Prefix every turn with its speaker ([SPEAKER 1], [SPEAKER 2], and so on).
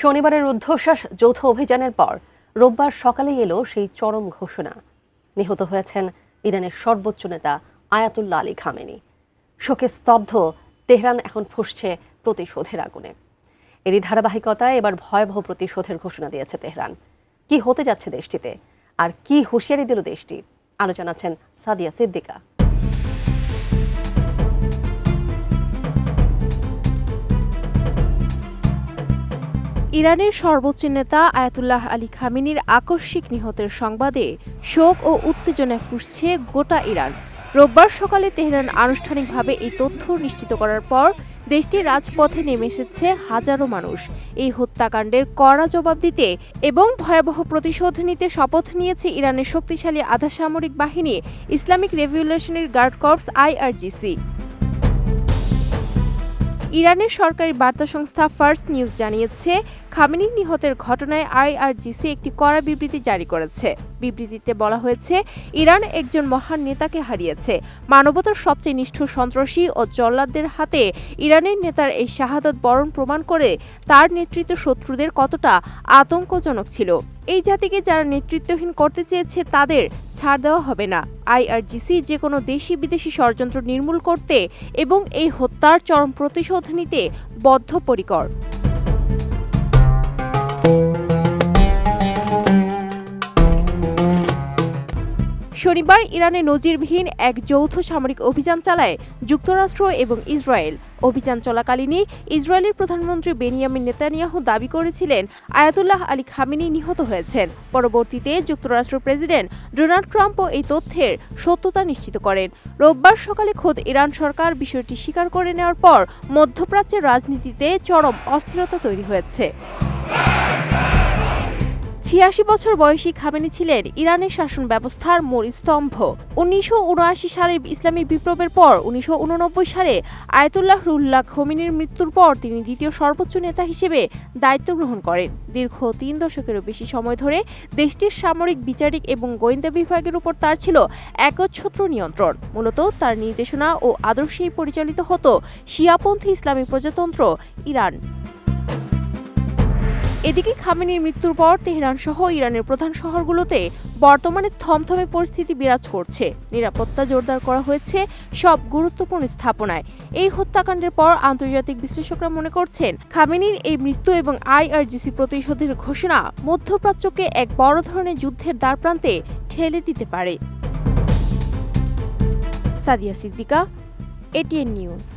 [SPEAKER 1] শনিবারের রুদ্ধশ্বাস যৌথ অভিযানের পর রোববার সকালেই এলো সেই চরম ঘোষণা। নিহত হয়েছেন ইরানের সর্বোচ্চ নেতা আয়াতুল্লাহ আলী খামেনি। শোকে স্তব্ধ তেহরান এখন ফুঁসছে প্রতিশোধের আগুনে। এরই ধারাবাহিকতায় এবার ভয়াবহ প্রতিশোধের ঘোষণা দিয়েছে তেহরান। কি হতে যাচ্ছে দেশটিতে আর কি হুঁশিয়ারি দিল দেশটি, আলো জানাচ্ছেন সাদিয়া সিদ্দিকা।
[SPEAKER 2] ইরানের সর্বোচ্চ নেতা আয়াতুল্লাহ আলী খামেনির আকস্মিক নিহতের সংবাদে শোক ও উত্তেজনায় ফুঁসছে গোটা ইরান। রোববার সকালে তেহরান আনুষ্ঠানিকভাবে এই তথ্য নিশ্চিত করার পর দেশটির রাজপথে নেমে এসেছে হাজারো মানুষ। এই হত্যাকাণ্ডের কড়া জবাব দিতে এবং ভয়াবহ প্রতিশোধ নিতে শপথ নিয়েছে ইরানের শক্তিশালী আধা সামরিক বাহিনী Islamic revolutionary guard corps IRGC। ইরানের সরকারি বার্তা সংস্থা ফার্স নিউজ জানিয়েছে, খামেনি নিহতের ঘটনায় IRGC একটি কড়া বিবৃতি জারি করেছে। বিবৃতিতে বলা হয়েছে, ইরান একজন মহান নেতাকে হারিয়েছে। মানবতার সবচেয়ে নিষ্ঠুর সন্ত্রাসী ও জল্লাদদের হাতে ইরানের নেতার এই শাহাদাত বরণ প্রমাণ করে তার নেতৃত্ব শত্রুদের কতটা আতঙ্কজনক ছিল। এই জাতিকে যারা নেতৃত্বহীন করতে চেয়েছে তাদের ছাড় দেওয়া হবে না। IRGC যে কোনো দেশি বিদেশি ষড়যন্ত্র নির্মূল করতে এবং এই হত্যার চরম প্রতিশোধ নিতে বদ্ধপরিকর। শনিবার ইরানে নজিরবিহীন এক যৌথ সামরিক অভিযান চালায় যুক্তরাষ্ট্র এবং ইসরায়েল। অভিযান চলাকালীনই ইসরায়েলের প্রধানমন্ত্রী বেনিয়ামিন নেতানিয়াহু দাবি করেছিলেন আয়াতুল্লাহ আলী খামেনি নিহত হয়েছেন। পরবর্তীতে যুক্তরাষ্ট্রের প্রেসিডেন্ট ডোনাল্ড ট্রাম্পও এই তথ্যের সত্যতা নিশ্চিত করেন। রোববার সকালে খোদ ইরান সরকার বিষয়টি স্বীকার করে নেওয়ার পর মধ্যপ্রাচ্যের রাজনীতিতে চরম অস্থিরতা তৈরি হয়েছে। ৮৬ বছর বয়সী খামেনি ছিলেন ইরানের শাসন ব্যবস্থার মূল স্তম্ভ। ১৯৭৯ সালে ইসলামী বিপ্লবের পর ১৯৮৯ সালে আয়াতুল্লাহ রুহুল্লাহ খোমেনির মৃত্যুর পর তিনি দ্বিতীয় সর্বোচ্চ নেতা হিসেবে দায়িত্ব গ্রহণ করেন। দীর্ঘ ৩ দশকেরও বেশি সময় ধরে দেশটির সামরিক, বিচারিক এবং গোয়েন্দা বিভাগের উপর তার ছিল একচ্ছত্র নিয়ন্ত্রণ। মূলত তার নির্দেশনা ও আদর্শেই পরিচালিত হতো শিয়াপন্থী ইসলামিক প্রজাতন্ত্র ইরান। এদিকে খামেনির মৃত্যুর পর তেহরান সহ ইরানের প্রধান শহরগুলোতে বর্তমানে থমথমে পরিস্থিতি বিরাজ করছে। নিরাপত্তা জোরদার করা হয়েছে সব গুরুত্বপূর্ণ স্থাপনায়। এই হত্যাকাণ্ডের পর আন্তর্জাতিক বিশ্লেষকরা মনে করছেন, খামেনির এই মৃত্যু এবং IRGC প্রতিশোধের ঘোষণা মধ্যপ্রাচ্যকে এক বড় ধরনের যুদ্ধের দ্বারপ্রান্তে ঠেলে দিতে পারে। Sadia Siddika, ATN news.